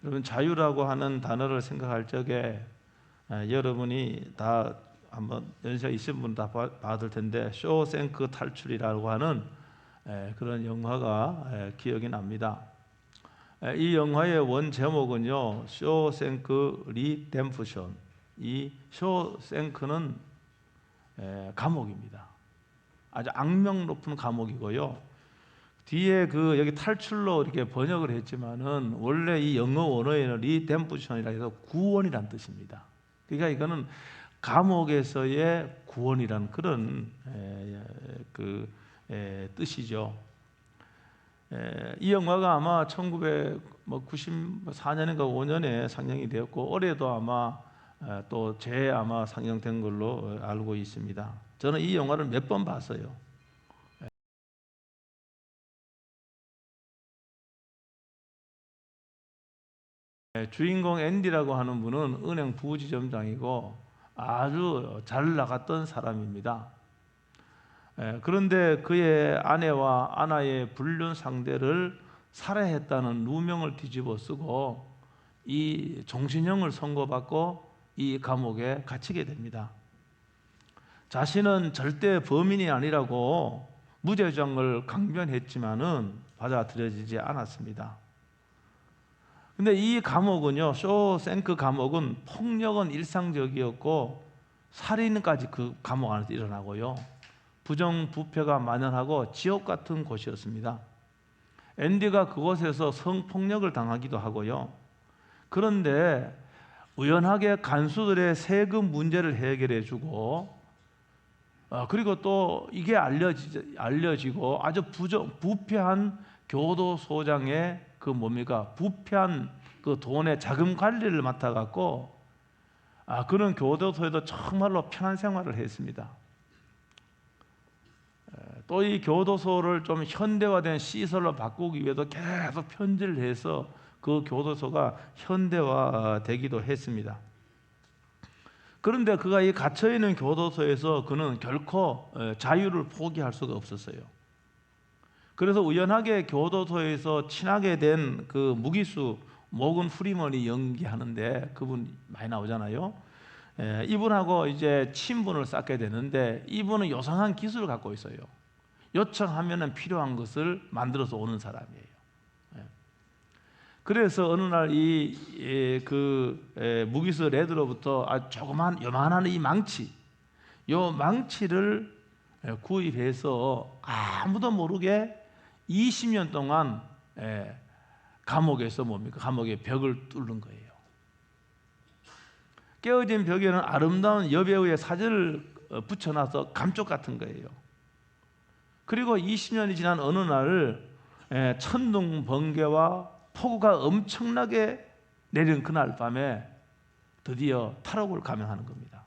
여러분, 자유라고 하는 단어를 생각할 적에 여러분이 다 한번 연세가 있으신 분 다 받을 텐데, 쇼생크 탈출이라고 하는 그런 영화가 기억이 납니다. 이 영화의 원 제목은요, 쇼생크 리뎀프션. 이 쇼생크는 감옥입니다. 아주 악명 높은 감옥이고요. 뒤에 여기 탈출로 이렇게 번역을 했지만은 원래 이 영어 원어에는 리뎀프션이라 해서 구원이란 뜻입니다. 그러니까 이거는 감옥에서의 구원이란 그런 뜻이죠. 이 영화가 아마 1994년인가 5년에 상영이 되었고, 올해도 아마 또 아마 상영된 걸로 알고 있습니다. 저는 이 영화를 몇 번 봤어요. 주인공 앤디라고 하는 분은 은행 부지점장이고 아주 잘 나갔던 사람입니다. 그런데 그의 아내와 아나의 불륜 상대를 살해했다는 누명을 뒤집어 쓰고 이 종신형을 선고받고 이 감옥에 갇히게 됩니다. 자신은 절대 범인이 아니라고 무죄 주장을 강변했지만은 받아들여지지 않았습니다. 근데 이 감옥은요, 쇼생크 감옥은 폭력은 일상적이었고 살인까지 그 감옥 안에서 일어나고요, 부정부패가 만연하고 지옥 같은 곳이었습니다. 앤디가 그곳에서 성폭력을 당하기도 하고요. 그런데 우연하게 간수들의 세금 문제를 해결해주고, 그리고 또 이게 알려지고 아주 부패한 교도소장의 부패한 그 돈의 자금 관리를 맡아갖고 그런 교도소에도 정말로 편한 생활을 했습니다. 또 이 교도소를 좀 현대화된 시설로 바꾸기 위해서 계속 편지를 해서 그 교도소가 현대화되기도 했습니다. 그런데 그가 이 갇혀있는 교도소에서 그는 결코 자유를 포기할 수가 없었어요. 그래서 우연하게 교도소에서 친하게 된 그 무기수 모건 프리먼이 연기하는데, 그분 많이 나오잖아요. 이분하고 이제 친분을 쌓게 되는데, 이분은 요상한 기술을 갖고 있어요. 요청하면은 필요한 것을 만들어서 오는 사람이에요. 그래서 어느 날 무기수 레드로부터 요만한 이 망치를 구입해서 아무도 모르게 20년 동안 감옥에서 감옥의 벽을 뚫는 거예요. 깨어진 벽에는 아름다운 여배우의 사진을 붙여놔서 감쪽 같은 거예요. 그리고 20년이 지난 어느 날 천둥 번개와 폭우가 엄청나게 내린 그날 밤에 드디어 탈옥을 감행하는 겁니다.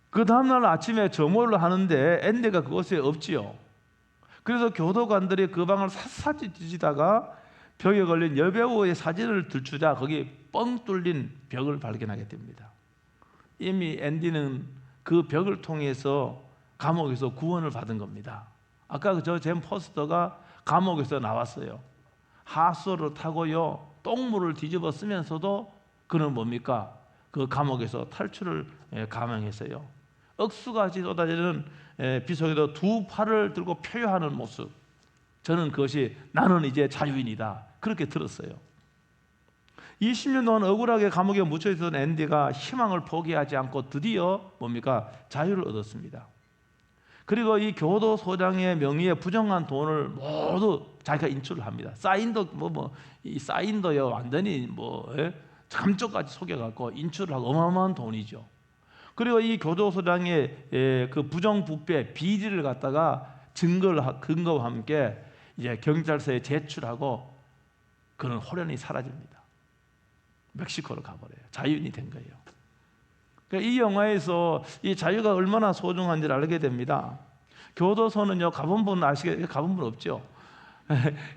그 다음날 아침에 점호를 하는데 앤디가 그곳에 없지요. 그래서 교도관들이 그 방을 샅샅이 뒤지다가 벽에 걸린 여배우의 사진을 들추자 거기 뻥 뚫린 벽을 발견하게 됩니다. 이미 앤디는 그 벽을 통해서 감옥에서 구원을 받은 겁니다. 아까 젠 포스터가 감옥에서 나왔어요. 하수를 타고요, 똥물을 뒤집어 쓰면서도 그는 그 감옥에서 탈출을 감행했어요. 억수같이 쏟아지는 비 속에도 두 팔을 들고 표효하는 모습, 저는 그것이 나는 이제 자유인이다, 그렇게 들었어요. 20년 동안 억울하게 감옥에 묻혀있던 앤디가 희망을 포기하지 않고 드디어 자유를 얻었습니다. 그리고 이 교도소장의 명의의 부정한 돈을 모두 자기가 인출을 합니다. 이 사인도요 완전히 감쪽같이 속여갖고 인출을 하고 어마어마한 돈이죠. 그리고 이 교도소장의 그 부정부패 비리를 갖다가 근거와 함께 이제 경찰서에 제출하고 그는 호련히 사라집니다. 멕시코로 가버려요. 자유인이 된 거예요. 그러니까 이 영화에서 이 자유가 얼마나 소중한지를 알게 됩니다. 교도소는요, 가본 분 없죠?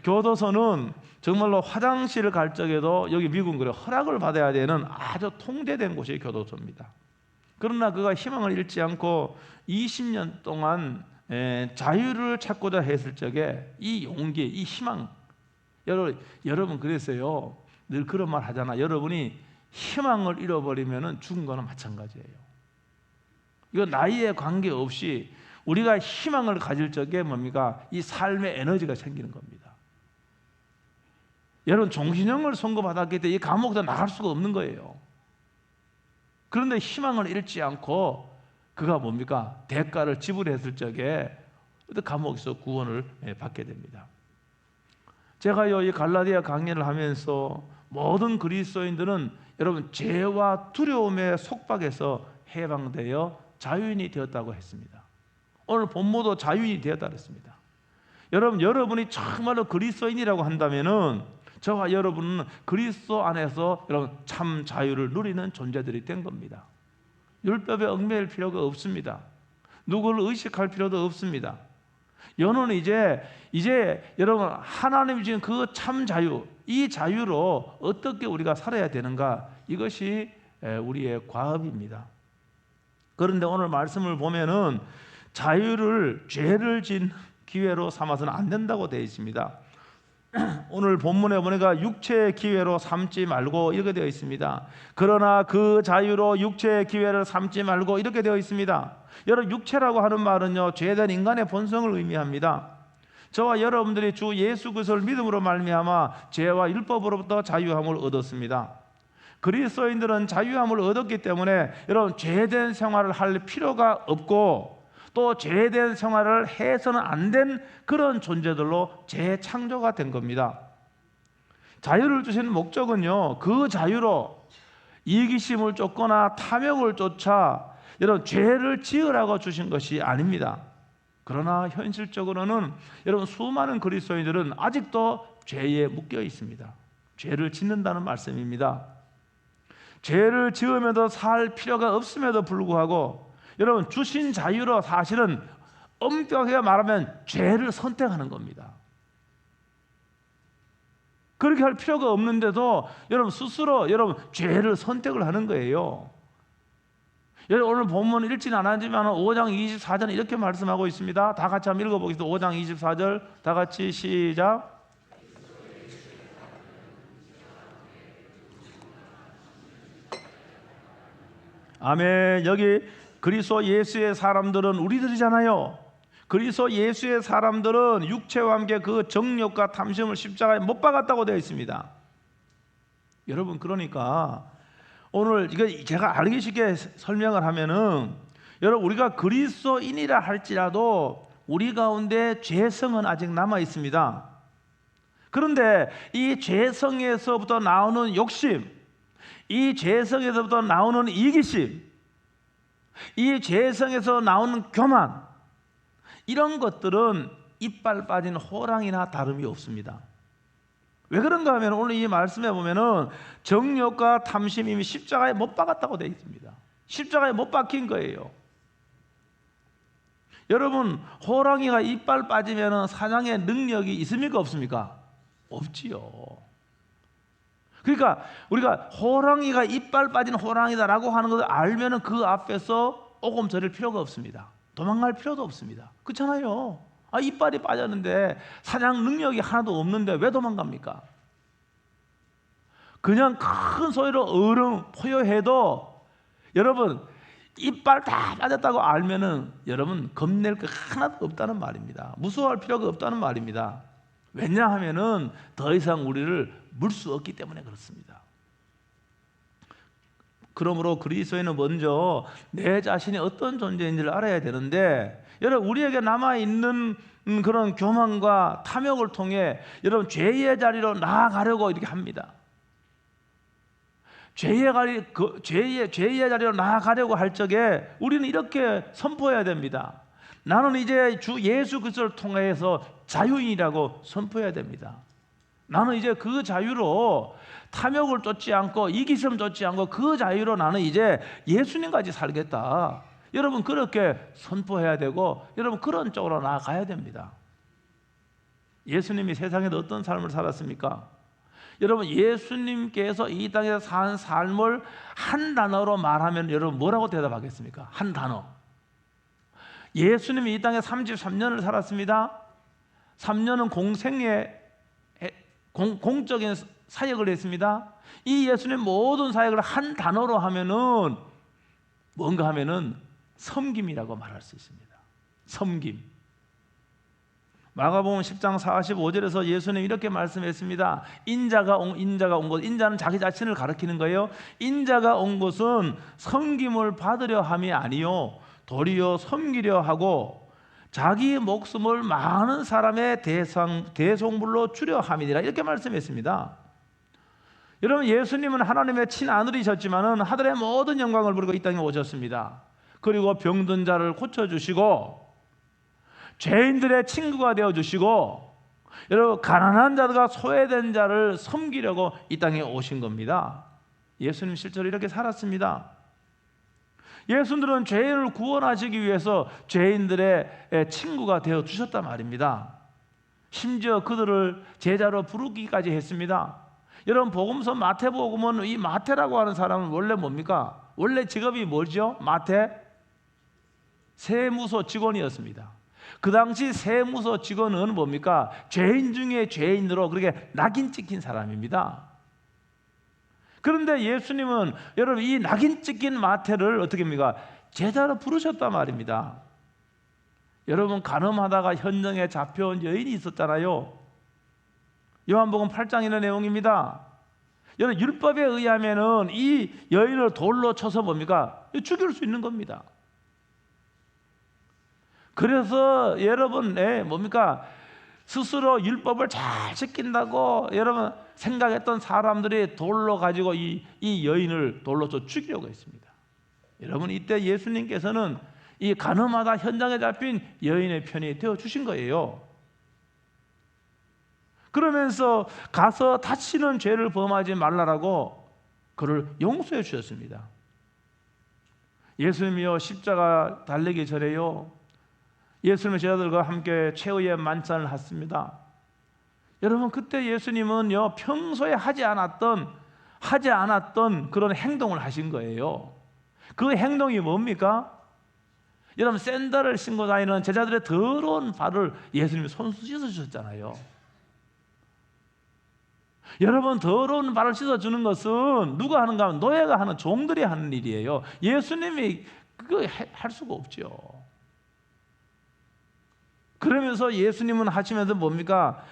교도소는 정말로 화장실을 갈 적에도, 여기 미국은 그래요, 허락을 받아야 되는 아주 통제된 곳이 교도소입니다. 그러나 그가 희망을 잃지 않고 20년 동안 자유를 찾고자 했을 적에 이 용기, 이 희망, 여러분 그랬어요. 늘 그런 말 하잖아. 여러분이 희망을 잃어버리면 죽은 거나 마찬가지예요. 이거 나이에 관계없이 우리가 희망을 가질 적에 뭡니까? 이 삶의 에너지가 생기는 겁니다. 여러분 종신형을 선고받았기 때문에 이 감옥에서 나갈 수가 없는 거예요. 그런데 희망을 잃지 않고 그가 뭡니까? 대가를 지불했을 적에 감옥에서 구원을 받게 됩니다. 제가요 이 갈라디아 강연을 하면서 모든 그리스도인들은 여러분 죄와 두려움의 속박에서 해방되어 자유인이 되었다고 했습니다. 오늘 본모도 자유인이 되었다 그랬습니다. 여러분이 정말로 그리스도인이라고 한다면은 저와 여러분은 그리스도 안에서 여러분 참 자유를 누리는 존재들이 된 겁니다. 율법에 얽매일 필요가 없습니다. 누구를 의식할 필요도 없습니다. 여는 이제 여러분 하나님이 주신 그 참 자유, 이 자유로 어떻게 우리가 살아야 되는가, 이것이 우리의 과업입니다. 그런데 오늘 말씀을 보면은 자유를 죄를 짓는 기회로 삼아서는 안 된다고 되어 있습니다. 오늘 본문에 보니까 육체의 기회로 삼지 말고 이렇게 되어 있습니다. 그러나 그 자유로 육체의 기회를 삼지 말고 이렇게 되어 있습니다. 여러분 육체라고 하는 말은요 죄된 인간의 본성을 의미합니다. 저와 여러분들이 주 예수 그리스도를 믿음으로 말미암아 죄와 율법으로부터 자유함을 얻었습니다. 그리스도인들은 자유함을 얻었기 때문에 여러분 죄된 생활을 할 필요가 없고 또 죄된 생활을 해서는 안 된 그런 존재들로 재창조가 된 겁니다. 자유를 주시는 목적은요 그 자유로 이기심을 쫓거나 탐욕을 쫓아 여러분 죄를 지으라고 주신 것이 아닙니다. 그러나 현실적으로는 여러분 수많은 그리스도인들은 아직도 죄에 묶여 있습니다. 죄를 짓는다는 말씀입니다. 죄를 지으면서 살 필요가 없음에도 불구하고 여러분 주신 자유로 사실은 엄격하게 말하면 죄를 선택하는 겁니다. 그렇게 할 필요가 없는데도 여러분 스스로 여러분 죄를 선택을 하는 거예요. 여러분 오늘 본문 읽지는 않았지만 5장 24절 이렇게 말씀하고 있습니다. 다 같이 한번 읽어보겠습니다. 5장 24절 다 같이 시작. 아멘. 여기 그리스도 예수의 사람들은 우리들이잖아요. 그리스도 예수의 사람들은 육체와 함께 그 정욕과 탐심을 십자가에 못 박았다고 되어 있습니다. 여러분 그러니까 오늘 이거 제가 알기 쉽게 설명을 하면은 여러분 우리가 그리스도인이라 할지라도 우리 가운데 죄성은 아직 남아 있습니다. 그런데 이 죄성에서부터 나오는 욕심, 이 죄성에서부터 나오는 이기심, 이 죄성에서 나오는 교만, 이런 것들은 이빨 빠진 호랑이나 다름이 없습니다. 왜 그런가 하면 오늘 이 말씀에 보면은 정욕과 탐심이 십자가에 못 박았다고 되어 있습니다. 십자가에 못 박힌 거예요. 여러분 호랑이가 이빨 빠지면은 사냥의 능력이 있습니까 없습니까? 없지요. 그러니까 우리가 호랑이가 이빨 빠진 호랑이다라고 하는 것을 알면은 그 앞에서 오금 저릴 필요가 없습니다. 도망갈 필요도 없습니다. 그렇잖아요. 이빨이 빠졌는데 사냥 능력이 하나도 없는데 왜 도망갑니까? 그냥 큰 소리로 어른 포효해도 여러분 이빨 다 빠졌다고 알면은 여러분 겁낼 거 하나도 없다는 말입니다. 무서워할 필요가 없다는 말입니다. 왜냐하면은 더 이상 우리를 물 수 없기 때문에 그렇습니다. 그러므로 그리스도인은 먼저 내 자신이 어떤 존재인지를 알아야 되는데 여러분 우리에게 남아있는 그런 교만과 탐욕을 통해 여러분 죄의 자리로 나아가려고 이렇게 합니다. 죄의 자리로 나아가려고 할 적에 우리는 이렇게 선포해야 됩니다. 나는 이제 주 예수 그리스도를 통해서 자유인이라고 선포해야 됩니다. 나는 이제 그 자유로 탐욕을 쫓지 않고 이기심 쫓지 않고 그 자유로 나는 이제 예수님까지 살겠다. 여러분 그렇게 선포해야 되고 여러분 그런 쪽으로 나아가야 됩니다. 예수님이 세상에서 어떤 삶을 살았습니까? 여러분 예수님께서 이 땅에서 산 삶을 한 단어로 말하면 여러분 뭐라고 대답하겠습니까? 한 단어. 예수님이 이 땅에 33년을 살았습니다. 3년은 공적인 사역을 했습니다. 이 예수님 모든 사역을 한 단어로 하면은 뭔가 하면은 섬김이라고 말할 수 있습니다. 섬김. 마가복음 10장 45절에서 예수님 이렇게 말씀했습니다. 인자가 온 것, 인자는 자기 자신을 가리키는 거예요. 인자가 온 것은 섬김을 받으려 함이 아니요 도리어 섬기려 하고 자기 목숨을 많은 사람의 대속물로 주려 함이니라, 이렇게 말씀했습니다. 여러분, 예수님은 하나님의 친아들이셨지만은 하늘의 모든 영광을 부리고 이 땅에 오셨습니다. 그리고 병든 자를 고쳐주시고 죄인들의 친구가 되어주시고, 여러분, 가난한 자들과 소외된 자를 섬기려고 이 땅에 오신 겁니다. 예수님 실제로 이렇게 살았습니다. 예수님은 죄인을 구원하시기 위해서 죄인들의 친구가 되어주셨단 말입니다. 심지어 그들을 제자로 부르기까지 했습니다. 여러분, 복음서 마태복음은 이 마태라고 하는 사람은 원래 뭡니까? 원래 직업이 뭐죠? 마태? 세무서 직원이었습니다. 그 당시 세무서 직원은 뭡니까? 죄인 중에 죄인으로 그렇게 낙인 찍힌 사람입니다. 그런데 예수님은 여러분 이 낙인 찍힌 마태를 어떻게 합니까? 제자로 부르셨단 말입니다. 여러분, 간음하다가 현장에 잡혀온 여인이 있었잖아요. 요한복음 8장이라는 내용입니다. 여러분, 율법에 의하면은 이 여인을 돌로 쳐서 뭡니까? 죽일 수 있는 겁니다. 그래서 여러분, 뭡니까? 스스로 율법을 잘 지킨다고 여러분 생각했던 사람들이 돌로 가지고 이 여인을 돌로 쳐 죽이려고 했습니다. 여러분, 이때 예수님께서는 이 간음하다 현장에 잡힌 여인의 편이 되어 주신 거예요. 그러면서 가서 다시는 죄를 범하지 말라라고 그를 용서해 주셨습니다. 예수님이요, 십자가 달리기 전에요, 예수님의 제자들과 함께 최후의 만찬을 했습니다. 여러분, 그때 예수님은요 평소에 하지 않았던 그런 행동을 하신 거예요. 그 행동이 뭡니까? 여러분, 샌들을 신고 다니는 제자들의 더러운 발을 예수님이 손수 씻어주셨잖아요. 여러분, 더러운 발을 씻어주는 것은 누가 하는가 하면 노예가 하는, 종들이 하는 일이에요. 예수님이 그거 할 수가 없죠. 그러면서 예수님은 하시면서 뭡니까?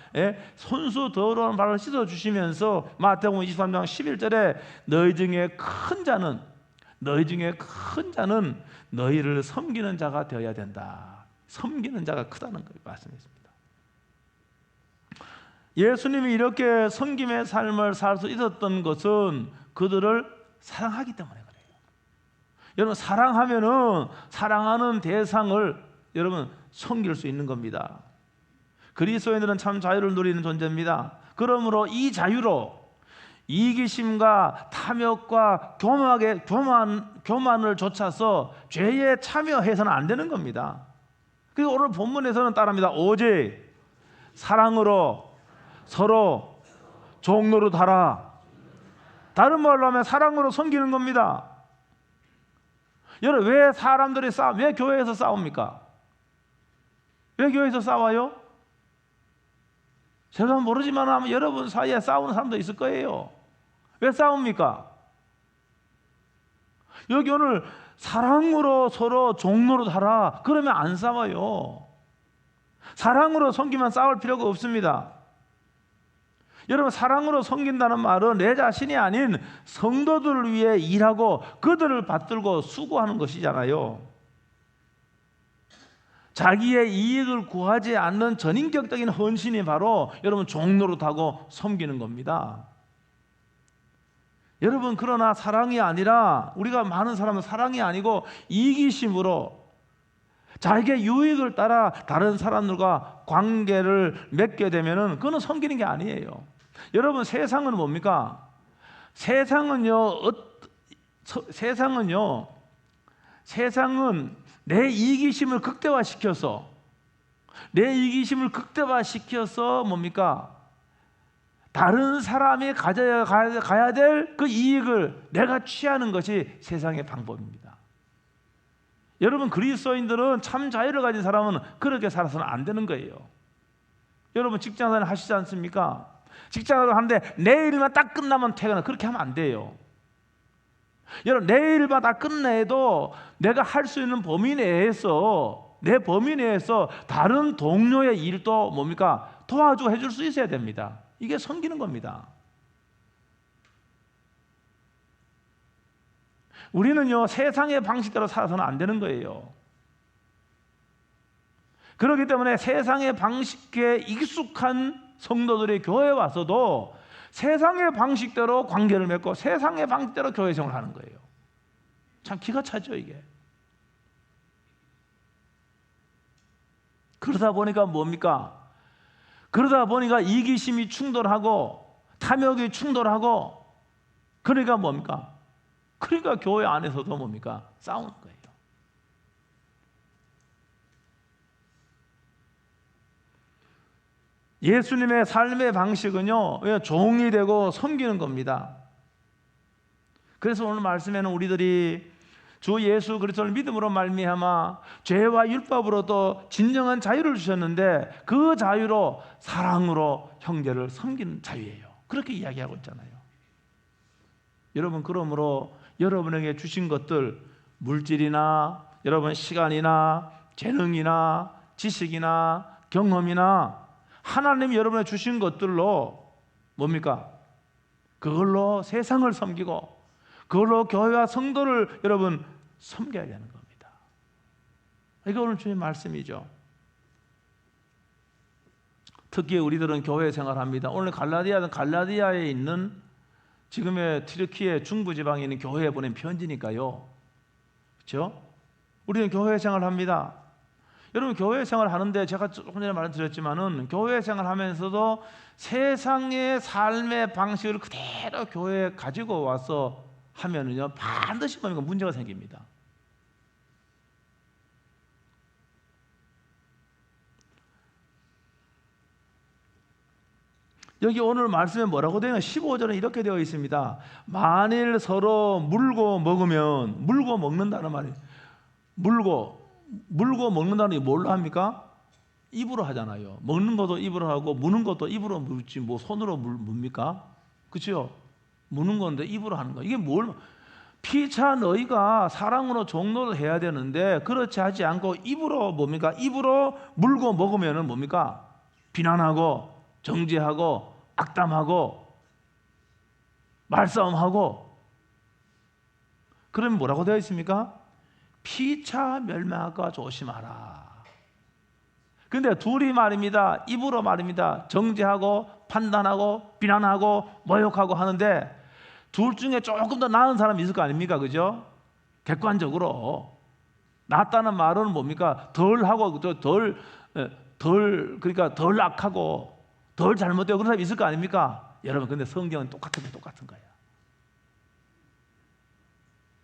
손수 더러운 발을 씻어주시면서 마태복음 23장 11절에 너희 중에 큰 자는 너희를 섬기는 자가 되어야 된다. 섬기는 자가 크다는 걸 말씀했습니다. 예수님이 이렇게 섬김의 삶을 살 수 있었던 것은 그들을 사랑하기 때문에 그래요. 여러분, 사랑하면은 사랑하는 대상을 여러분 섬길 수 있는 겁니다. 그리스도인들은 참 자유를 누리는 존재입니다. 그러므로 이 자유로 이기심과 탐욕과 교만을 좇아서 죄에 참여해서는 안 되는 겁니다. 그래서 오늘 본문에서는 따라합니다. 오직 사랑으로 서로 종노릇하라. 다른 말로 하면 사랑으로 섬기는 겁니다. 여러분, 왜 사람들이 왜 교회에서 싸웁니까? 왜 교회에서 싸워요? 제가 모르지만 아마 여러분 사이에 싸우는 사람도 있을 거예요. 왜 싸웁니까? 여기 오늘 사랑으로 서로 종노릇하라 그러면 안 싸워요. 사랑으로 섬기면 싸울 필요가 없습니다. 여러분, 사랑으로 섬긴다는 말은 내 자신이 아닌 성도들을 위해 일하고 그들을 받들고 수고하는 것이잖아요. 자기의 이익을 구하지 않는 전인격적인 헌신이 바로 여러분 종노릇하고 섬기는 겁니다. 여러분, 그러나 사랑이 아니라, 우리가 많은 사람은 사랑이 아니고 이기심으로 자기의 유익을 따라 다른 사람들과 관계를 맺게 되면은 그거는 섬기는 게 아니에요. 여러분, 세상은 뭡니까? 세상은 내 이기심을 극대화시켜서 뭡니까? 다른 사람이 가야 될 그 이익을 내가 취하는 것이 세상의 방법입니다. 여러분, 그리스도인들은 참 자유를 가진 사람은 그렇게 살아서는 안 되는 거예요. 여러분, 직장생활 하시지 않습니까? 직장을 하는데 내일만 딱 끝나면 퇴근하. 그렇게 하면 안 돼요. 여러분, 내일만 다 끝내도 내가 할 수 있는 범위 내에서, 내 범위 내에서 다른 동료의 일도 뭡니까? 도와주고 해줄 수 있어야 됩니다. 이게 섬기는 겁니다. 우리는요, 세상의 방식대로 살아서는 안 되는 거예요. 그렇기 때문에 세상의 방식에 익숙한 성도들이 교회에 와서도 세상의 방식대로 관계를 맺고 세상의 방식대로 교회 생활을 하는 거예요. 참 기가 차죠, 이게. 그러다 보니까 뭡니까? 그러다 보니까 이기심이 충돌하고 탐욕이 충돌하고, 그러니까 뭡니까? 그러니까 교회 안에서도 뭡니까? 싸우는 거예요. 예수님의 삶의 방식은요, 종이 되고 섬기는 겁니다. 그래서 오늘 말씀에는 우리들이 주 예수 그리스도를 믿음으로 말미암아 죄와 율법으로도 진정한 자유를 주셨는데, 그 자유로 사랑으로 형제를 섬기는 자유예요. 그렇게 이야기하고 있잖아요. 여러분, 그러므로 여러분에게 주신 것들, 물질이나 여러분 시간이나 재능이나 지식이나 경험이나 하나님이 여러분에게 주신 것들로 뭡니까? 그걸로 세상을 섬기고 그걸로 교회와 성도를 여러분 섬겨야 되는 겁니다. 이게 오늘 주님 말씀이죠. 특히 우리들은 교회 생활합니다. 오늘 갈라디아에 있는 지금의 튀르키예 중부지방에 있는 교회에 보낸 편지니까요. 그렇죠? 우리는 교회 생활합니다. 여러분, 교회 생활 하는데 제가 조금 전에 말씀드렸지만은 교회 생활 하면서도 세상의 삶의 방식을 그대로 교회에 가지고 와서 하면은요, 반드시 문제가 생깁니다. 여기 오늘 말씀에 뭐라고 되어 있냐? 15절에 이렇게 되어 있습니다. 만일 서로 물고 먹으면, 물고 먹는다는 말이에요. 물고 먹는다는 게 뭘로 합니까? 입으로 하잖아요. 먹는 것도 입으로 하고 무는 것도 입으로 물지 뭐 손으로 뭡니까? 그렇죠? 무는 건데 입으로 하는 거. 이게 뭘? 피차 너희가 사랑으로 종로를 해야 되는데 그렇지 하지 않고 입으로 뭡니까? 입으로 물고 먹으면은 뭡니까? 비난하고 정죄하고 악담하고 말싸움하고. 그러면 뭐라고 되어 있습니까? 피차 멸망할까 조심하라. 근데 둘이 말입니다. 입으로 말입니다. 정죄하고 판단하고 비난하고 모욕하고 하는데 둘 중에 조금 더 나은 사람이 있을 거 아닙니까? 그죠? 객관적으로 낫다는 말은 뭡니까? 덜하고 그러니까 덜 악하고 덜 잘못되고 그런 사람이 있을 거 아닙니까? 여러분, 근데 성경은 똑같은 거예요.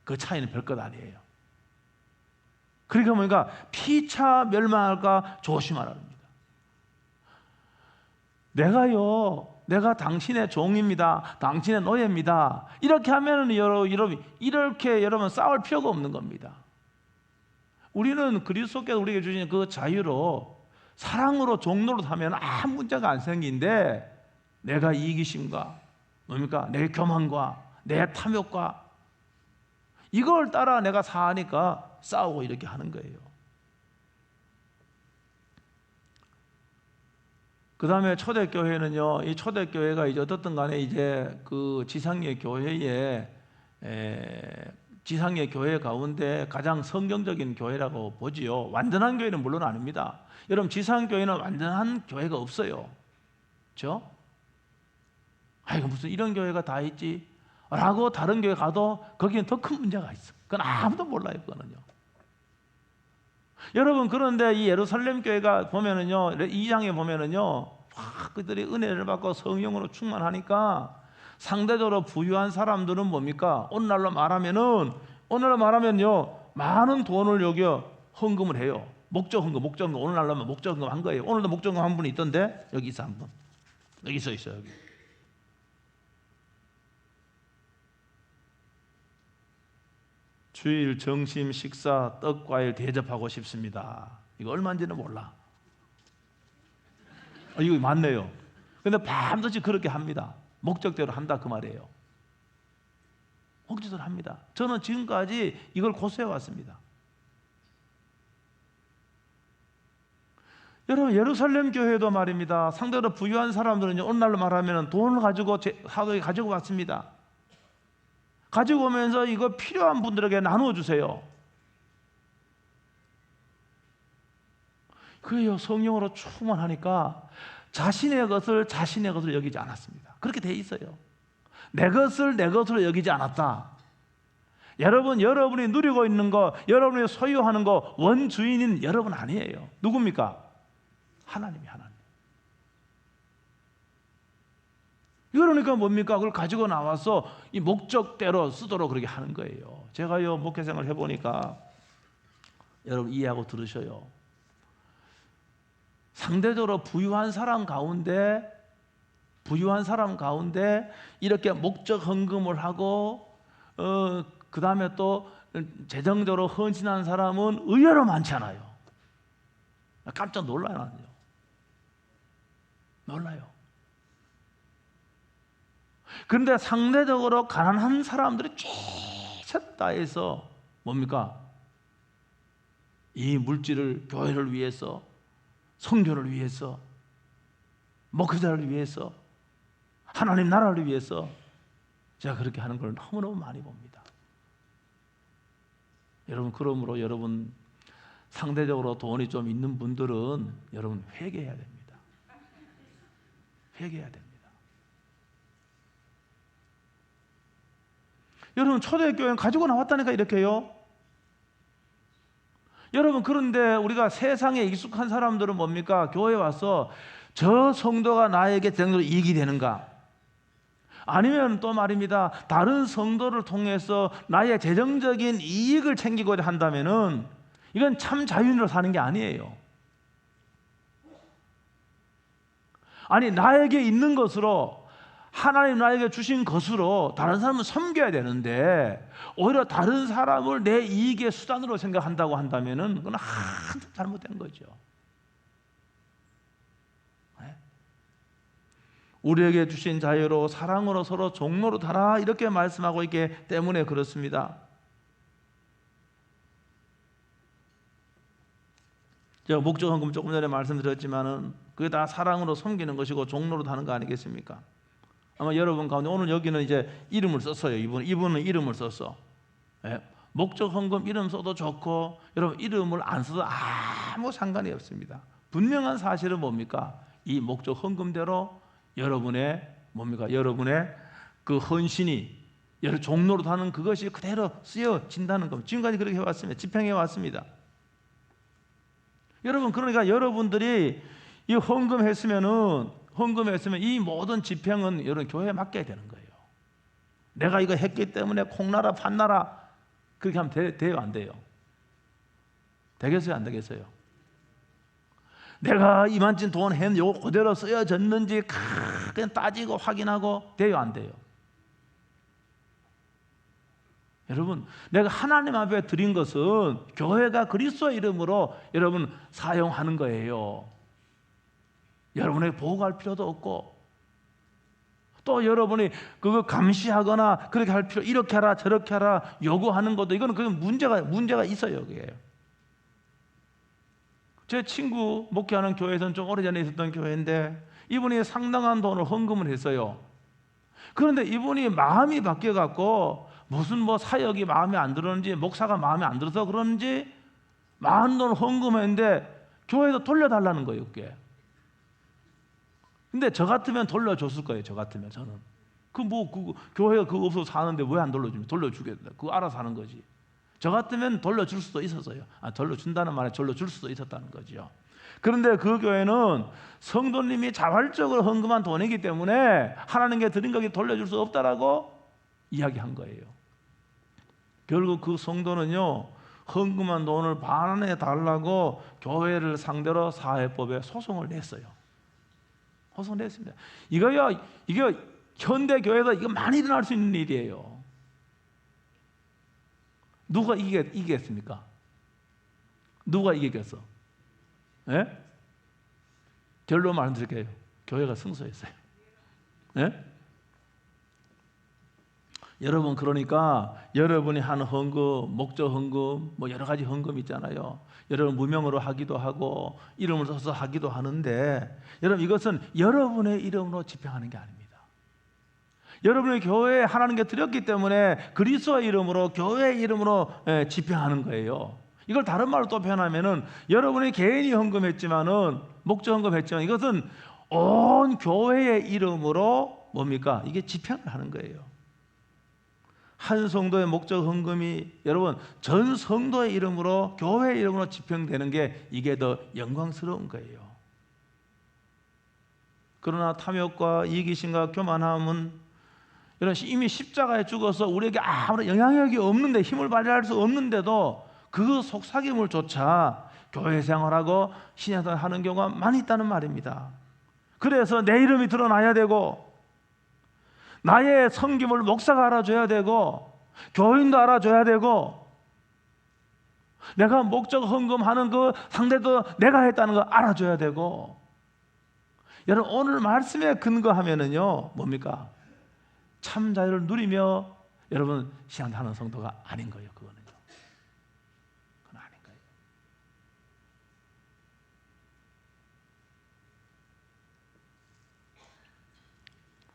그 차이는 별것 아니에요. 그러니까 뭡니까? 피차 멸망할까 조심하라 합니다. 내가 당신의 종입니다. 당신의 노예입니다. 이렇게 하면은 여러분 싸울 필요가 없는 겁니다. 우리는 그리스도께서 우리에게 주신 그 자유로 사랑으로 종로로 하면 아무 문제가 안 생기는데, 내가 이기심과 뭡니까? 내 교만과 내 탐욕과 이걸 따라 내가 사니까 싸우고 이렇게 하는 거예요. 그 다음에 초대교회는요, 이 초대교회가 이제 어떻든 간에 이제 그 지상의 교회 가운데 가장 성경적인 교회라고 보지요. 완전한 교회는 물론 아닙니다. 여러분, 지상교회는 완전한 교회가 없어요. 그렇죠? 아이고, 무슨 이런 교회가 다 있지 라고 다른 교회 가도 거기는 더 큰 문제가 있어. 그건 아무도 몰라요. 그거는요. 여러분, 그런데 이 예루살렘 교회가 보면은요, 2장에 보면은요, 그들이 은혜를 받고 성령으로 충만하니까 상대적으로 부유한 사람들은 뭡니까? 오늘날로 말하면요, 많은 돈을 여기 헌금을 해요. 목적헌금. 오늘날로 하면 목적헌금 한 거예요. 오늘도 목적헌금 한 분이 있던데, 여기 있어, 한 분. 여기 있어요, 여기. 주일 점심 식사 떡과일 대접하고 싶습니다. 이거 얼마인지는 몰라. 이거 많네요. 근데 반드시 그렇게 합니다. 목적대로 한다 그 말이에요. 목적대로 합니다. 저는 지금까지 이걸 고수해 왔습니다. 여러분, 예루살렘 교회도 말입니다. 상대로 부유한 사람들은 오늘날로 말하면 돈을 가지고 사도에 가지고 왔습니다. 가지고 오면서 이거 필요한 분들에게 나누어 주세요. 그래요. 성령으로 충만하니까 자신의 것을 여기지 않았습니다. 그렇게 돼 있어요. 내 것을 내 것으로 여기지 않았다. 여러분이 누리고 있는 거, 여러분이 소유하는 거 원주인인 여러분 아니에요. 누굽니까? 하나님. 그러니까 뭡니까? 그걸 가지고 나와서 이 목적대로 쓰도록 그렇게 하는 거예요. 제가요, 목회생활을 해보니까 여러분 이해하고 들으셔요. 상대적으로 부유한 사람 가운데 이렇게 목적 헌금을 하고 그 다음에 또 재정적으로 헌신한 사람은 의외로 많지 않아요. 깜짝 놀라요. 그런데 상대적으로 가난한 사람들이 쫙 해서 뭡니까? 이 물질을 교회를 위해서, 성교를 위해서, 목회자를 위해서, 하나님 나라를 위해서 제가 그렇게 하는 걸 너무너무 많이 봅니다. 여러분, 그러므로 여러분 상대적으로 돈이 좀 있는 분들은 여러분 회개해야 됩니다. 여러분, 초대교회는 가지고 나왔다니까 이렇게요. 여러분, 그런데 우리가 세상에 익숙한 사람들은 뭡니까? 교회에 와서 저 성도가 나에게 정도로 이익이 되는가? 아니면 또 말입니다. 다른 성도를 통해서 나의 재정적인 이익을 챙기고자 한다면은 이건 참 자유인으로 사는 게 아니에요. 아니, 나에게 있는 것으로, 하나님 나에게 주신 것으로 다른 사람을 섬겨야 되는데 오히려 다른 사람을 내 이익의 수단으로 생각한다고 한다면은 그건 한참 잘못된 거죠. 우리에게 주신 자유로 사랑으로 서로 종로로 달아 이렇게 말씀하고 있기 때문에 그렇습니다. 제가 목적 헌금 조금 전에 말씀드렸지만은 그게 다 사랑으로 섬기는 것이고 종로로 다는 거 아니겠습니까? 아마 여러분 가운데 오늘 여기는 이제 이름을 썼어요. 이분은 이름을 썼어. 목적 헌금 이름 써도 좋고 여러분 이름을 안 써도 아무 상관이 없습니다. 분명한 사실은 뭡니까? 이 목적 헌금대로 여러분의 그 헌신이 여러 종로로 다는 그것이 그대로 쓰여진다는 겁니다. 지금까지 그렇게 해왔습니다. 집행해 왔습니다. 여러분, 그러니까 여러분들이 이 헌금했으면 이 모든 집행은 여러분 교회에 맡겨야 되는 거예요. 내가 이거 했기 때문에 콩나라 판나라 그렇게 하면 돼요, 안 돼요? 되겠어요, 안 되겠어요? 내가 이만큼 돈 했는데 요거 그대로 쓰여졌는지 그냥 따지고 확인하고 돼요, 안 돼요? 여러분, 내가 하나님 앞에 드린 것은 교회가 그리스도의 이름으로 여러분 사용하는 거예요. 여러분에게 보고할 필요도 없고 또 여러분이 그거 감시하거나 그렇게 할 필요, 이렇게 하라 저렇게 하라 요구하는 것도 이거는 그 문제가 있어요. 그게. 제 친구 목회하는 교회에서는 좀 오래전에 있었던 교회인데 이분이 상당한 돈을 헌금을 했어요. 그런데 이분이 마음이 바뀌어갖고 무슨 사역이 마음에 안 들었는지 목사가 마음에 안 들어서 그런지 많은 돈을 헌금했는데 교회에서 돌려달라는 거예요. 그게. 근데 저 같으면 돌려줬을 거예요. 저 같으면 저는 교회가 그거 없어서 사는데 왜 안 돌려줍니까? 돌려주겠다. 그거 알아서 하는 거지. 저 같으면 돌려줄 수도 있었어요. 돌려준다는 말에 돌려줄 수도 있었다는 거죠. 그런데 그 교회는 성도님이 자발적으로 헌금한 돈이기 때문에 하나님께 드린 것이 돌려줄 수 없다라고 이야기한 거예요. 결국 그 성도는요, 헌금한 돈을 반환해 달라고 교회를 상대로 사회법에 소송을 냈어요. 소송을 냈습니다. 이게 현대 교회에서 이거 많이 일어날 수 있는 일이에요. 누가 이기겠습니까? 누가 이기겠어? 예? 결론 말씀드릴게요. 교회가 승소했어요. 네? 여러분, 그러니까 여러분이 하는 헌금, 목적 헌금, 뭐 여러 가지 헌금 있잖아요. 여러분 무명으로 하기도 하고 이름을 써서 하기도 하는데, 여러분 이것은 여러분의 이름으로 집행하는 게 아닙니다. 여러분의 교회에 하나님께 드렸기 때문에 그리스도의 이름으로, 교회의 이름으로 집행하는 거예요. 이걸 다른 말로 또 표현하면은, 여러분이 개인이 헌금했지만은, 목적 헌금했지만, 이것은 온 교회의 이름으로 뭡니까? 이게 집행을 하는 거예요. 한 성도의 목적 헌금이 여러분 전 성도의 이름으로, 교회의 이름으로 집행되는 게 이게 더 영광스러운 거예요. 그러나 탐욕과 이기심과 교만함은 이런 이미 십자가에 죽어서 우리에게 아무런 영향력이 없는데, 힘을 발휘할 수 없는데도 그 속삭임을 쫓아 교회 생활하고 신앙생활 하는 경우가 많이 있다는 말입니다. 그래서 내 이름이 드러나야 되고, 나의 섬김을 목사가 알아줘야 되고, 교인도 알아줘야 되고, 내가 목적 헌금하는 그 상대도 내가 했다는 거 알아줘야 되고. 여러분, 오늘 말씀에 근거하면은요, 뭡니까? 참 자유를 누리며 여러분 신앙하는 성도가 아닌 거예요. 그건 아닌 거예요.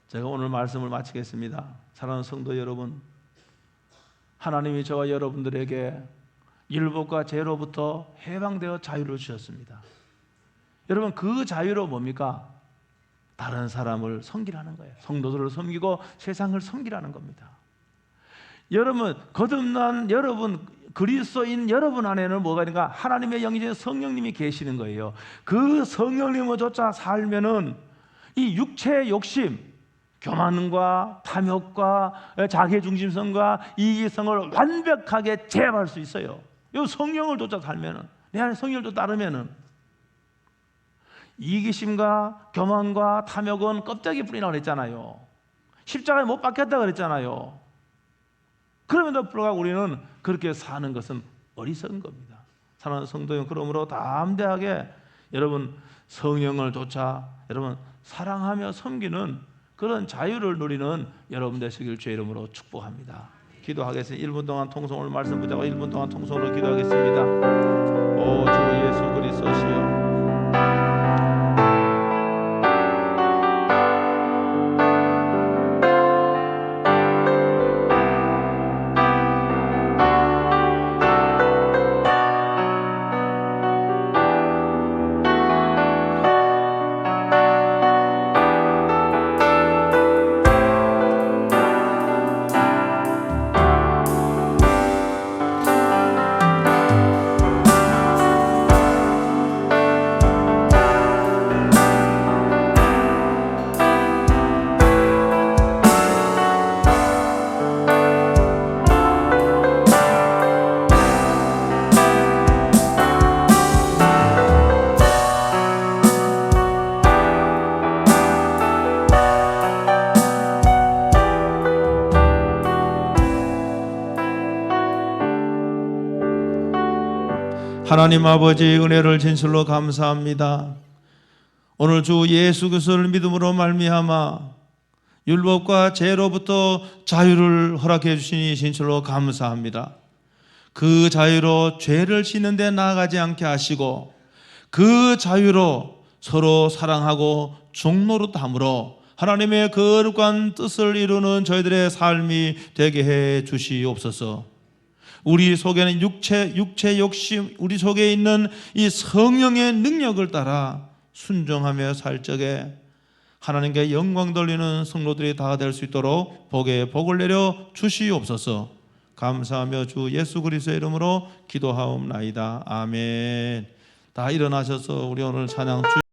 제가 오늘 말씀을 마치겠습니다. 사랑하는 성도 여러분, 하나님이 저와 여러분들에게 율법과 죄로부터 해방되어 자유를 주셨습니다. 여러분, 그 자유로 뭡니까? 다른 사람을 섬기라는 거예요. 성도들을 섬기고 세상을 섬기라는 겁니다. 여러분, 거듭난 여러분, 그리스도인 여러분 안에는 뭐가 있는가? 하나님의 영이신 성령님이 계시는 거예요. 그 성령님을 쫓아 살면은 이 육체의 욕심, 교만과 탐욕과 자기중심성과 이기성을 완벽하게 제압할 수 있어요. 이 성령을 쫓아 살면은, 내 안에 성령을 따르면은. 이기심과 교만과 탐욕은 껍데기 뿌리라고 그랬잖아요. 십자가에 못 박혔다 그랬잖아요. 그럼에도 불구하고 우리는 그렇게 사는 것은 어리석은 겁니다. 사랑하는 성도 여러분, 그러므로 담대하게 여러분 성령을 쫓아 여러분 사랑하며 섬기는 그런 자유를 누리는 여러분 되시길 주의 이름으로 축복합니다. 기도하겠습니다. 1분 동안 통성으로 말씀 붙잡고 1분 동안 통성으로 기도하겠습니다. 오 주 예수 그리스도시여, 하나님 아버지, 은혜를 진실로 감사합니다. 오늘 주 예수 그리스도를 믿음으로 말미암아 율법과 죄로부터 자유를 허락해 주시니 진실로 감사합니다. 그 자유로 죄를 씻는 데 나아가지 않게 하시고, 그 자유로 서로 사랑하고 종노릇함으로 하나님의 거룩한 뜻을 이루는 저희들의 삶이 되게 해 주시옵소서. 우리 속에는 육체 욕심, 우리 속에 있는 이 성령의 능력을 따라 순종하며 살 적에 하나님께 영광 돌리는 성도들이 다 될 수 있도록 복에 복을 내려 주시옵소서. 감사하며 주 예수 그리스도의 이름으로 기도하옵나이다. 아멘. 다 일어나셔서 우리 오늘 찬양